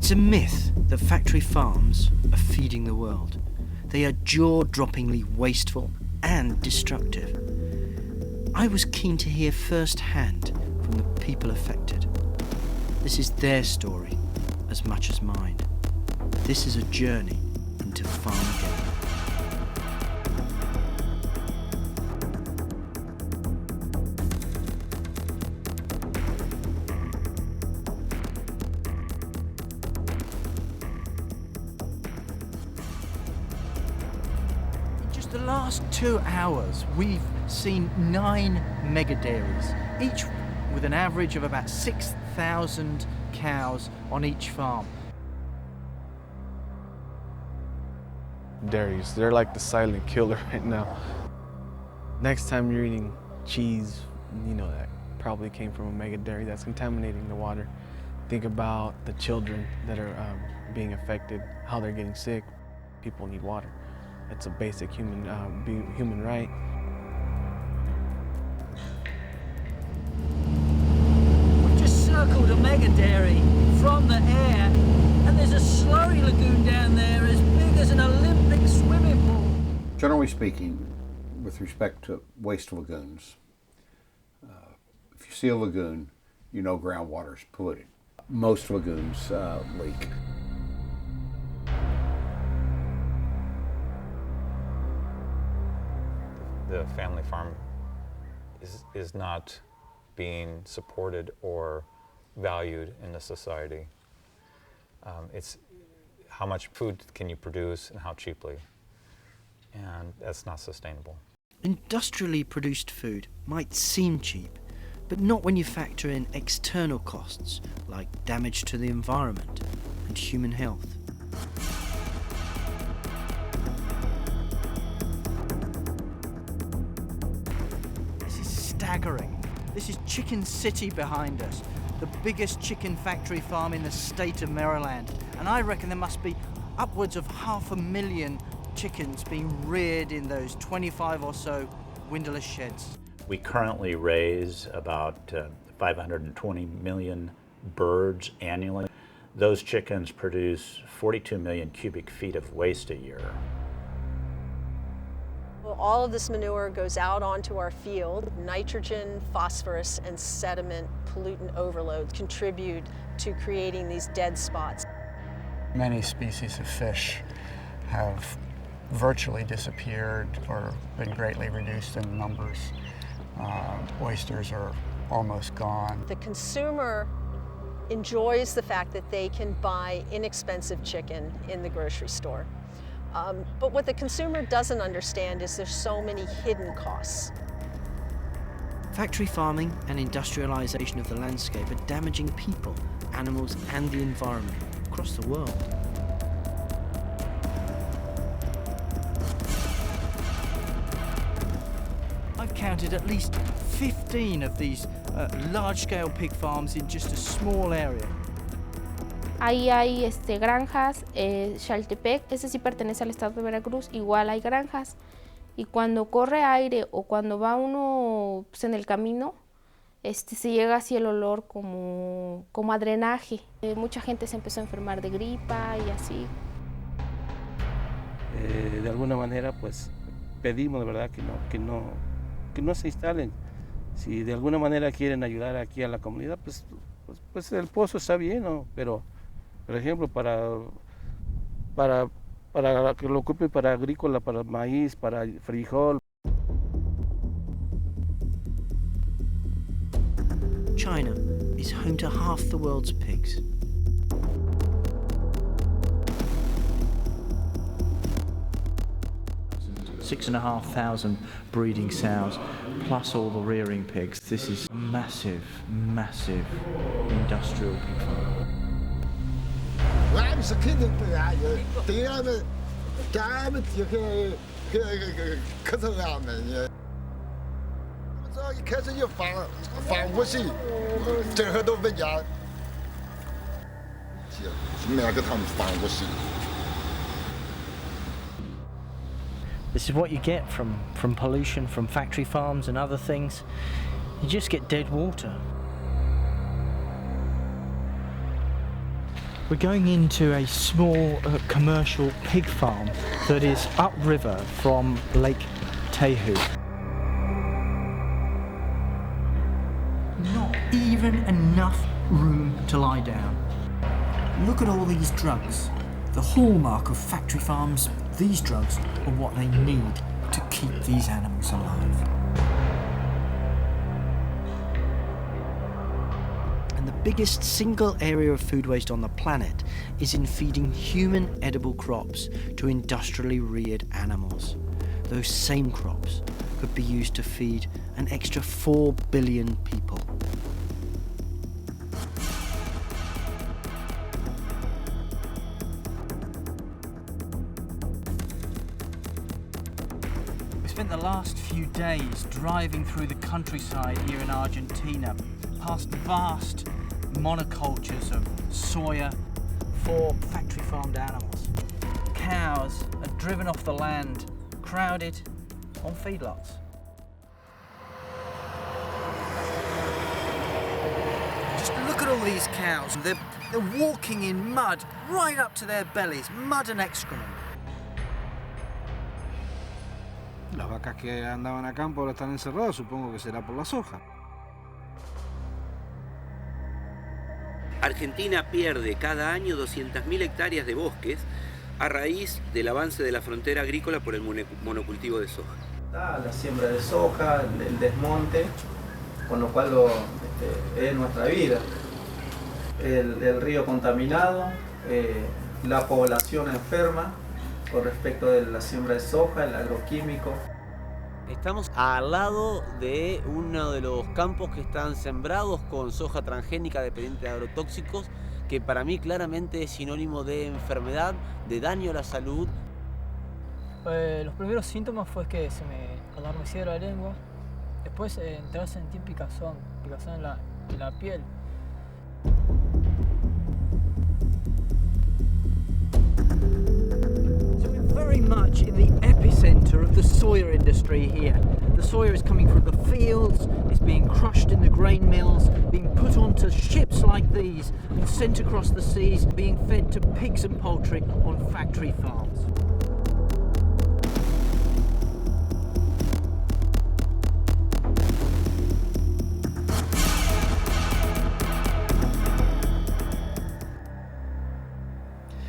It's a myth that factory farms are feeding the world. They are jaw-droppingly wasteful and destructive. I was keen to hear firsthand from the people affected. This is their story as much as mine. This is a journey into Farmageddon. The last 2 hours, we've seen 9 mega dairies, each with an average of about 6,000 cows on each farm. Dairies, they're like the silent killer right now. Next time you're eating cheese, you know that probably came from a mega dairy that's contaminating the water. Think about the children that are being affected, how they're getting sick. People need water. It's a basic human right. We've just circled a mega dairy from the air, and there's a slurry lagoon down there as big as an Olympic swimming pool. Generally speaking, with respect to waste lagoons, if you see a lagoon, you know groundwater is polluted. Most lagoons leak. The family farm is not being supported or valued in the society. It's how much food can you produce and how cheaply, and that's not sustainable. Industrially produced food might seem cheap, but not when you factor in external costs like damage to the environment and human health. Staggering. This is Chicken City behind us, the biggest chicken factory farm in the state of Maryland. And I reckon there must be upwards of 500,000 chickens being reared in those 25 or so windowless sheds. We currently raise about 520 million birds annually. Those chickens produce 42 million cubic feet of waste a year. Well, all of this manure goes out onto our field. Nitrogen, phosphorus, and sediment pollutant overloads contribute to creating these dead spots. Many species of fish have virtually disappeared or been greatly reduced in numbers. Oysters are almost gone. The consumer enjoys the fact that they can buy inexpensive chicken in the grocery store. But what the consumer doesn't understand is there's so many hidden costs. Factory farming and industrialization of the landscape are damaging people, animals, and the environment across the world. I've counted at least 15 of these large-scale pig farms in just a small area. Ahí hay granjas, Xaltepec, ese sí pertenece al estado de Veracruz, igual hay granjas. Y cuando corre aire o cuando va uno pues, en el camino, se llega así el olor como a drenaje. Mucha gente se empezó a enfermar de gripa y así. De alguna manera pues pedimos de verdad que no se instalen. Si de alguna manera quieren ayudar aquí a la comunidad, pues el pozo está bien, ¿no? Pero por ejemplo, para que lo ocupe para agrícola, para maíz, para frijol. China is home to half the world's pigs. Six and a half thousand breeding sows, plus all the rearing pigs. This is a massive, massive industrial pig farm. This is what you get from pollution, from factory farms and other things. You just get dead water. We're going into a small commercial pig farm that is upriver from Lake Tahoe. Not even enough room to lie down. Look at all these drugs. The hallmark of factory farms, these drugs are what they need to keep these animals alive. And the biggest single area of food waste on the planet is in feeding human edible crops to industrially reared animals. Those same crops could be used to feed an extra 4 billion people. We spent the last few days driving through the countryside here in Argentina, past vast monocultures of soya for factory farmed animals. Cows are driven off the land, crowded on feedlots. Just look at all these cows. They're walking in mud right up to their bellies, mud and excrement. Las vacas que andaban a campo ahora están encerradas, supongo que será por la soja. Argentina pierde cada año 200.000 hectáreas de bosques a raíz del avance de la frontera agrícola por el monocultivo de soja. La siembra de soja, el desmonte, con lo cual es nuestra vida. El río contaminado, la población enferma con respecto de la siembra de soja, el agroquímico. Estamos al lado de uno de los campos que están sembrados con soja transgénica dependiente de agrotóxicos, que para mí claramente es sinónimo de enfermedad, de daño a la salud. Los primeros síntomas fue que se me adormecía la lengua, después entré a sentir picazón en la piel. Very much in the epicenter of the soya industry here. The soya is coming from the fields, it's being crushed in the grain mills, being put onto ships like these and sent across the seas, being fed to pigs and poultry on factory farms.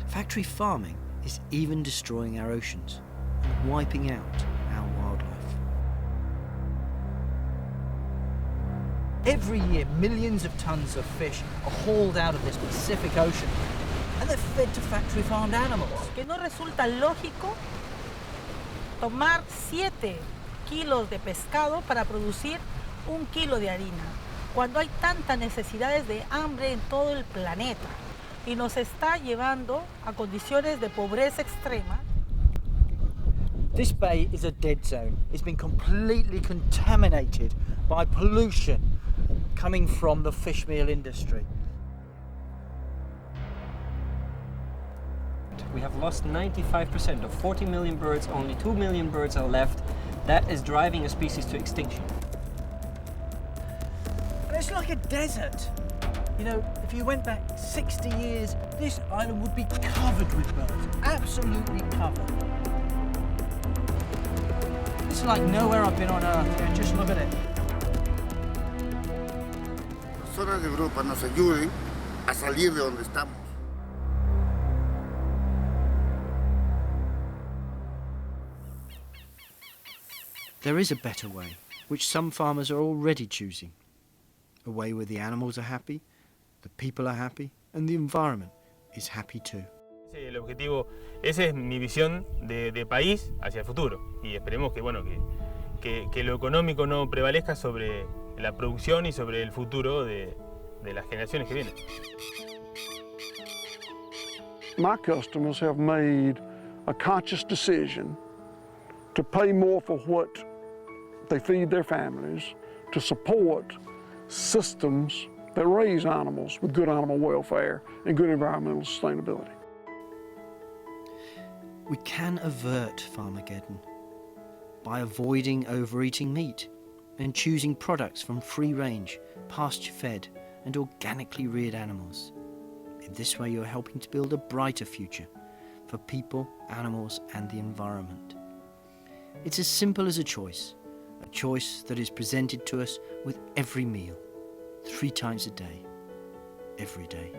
Factory farming is even destroying our oceans and wiping out our wildlife. Every year, millions of tons of fish are hauled out of this Pacific Ocean and they're fed to factory farmed animals. Que no resulta lógico tomar 7 kilos de pescado para producir 1 kilo de harina, cuando hay tantas necesidades de hambre en todo el planeta. Y nos está llevando a condiciones de pobreza extrema. This bay is a dead zone. It's been completely contaminated by pollution coming from the fish meal industry. We have lost 95% of 40 million birds, only 2 million birds are left. That is driving a species to extinction. And it's like a desert. You know, if you went back 60 years, this island would be covered with birds, absolutely covered. It's like nowhere I've been on Earth, yeah, just look at it. Personas de Europa nos ayuden a salir de donde estamos. There is a better way, which some farmers are already choosing. A way where the animals are happy, the people are happy, and the environment is happy too. El objetivo, esa es mi visión de país hacia el futuro. Y esperemos que, bueno, que lo económico no prevalezca sobre la producción y sobre el futuro de las generaciones que vienen. My customers have made a conscious decision to pay more for what they feed their families, to support systems that raise animals with good animal welfare and good environmental sustainability. We can avert Farmageddon by avoiding overeating meat and choosing products from free-range, pasture-fed and organically reared animals. In In this way, you're helping to build a brighter future for people, animals, and the environment. It's as simple as a choice that is presented to us with every meal, 3 times a day, every day.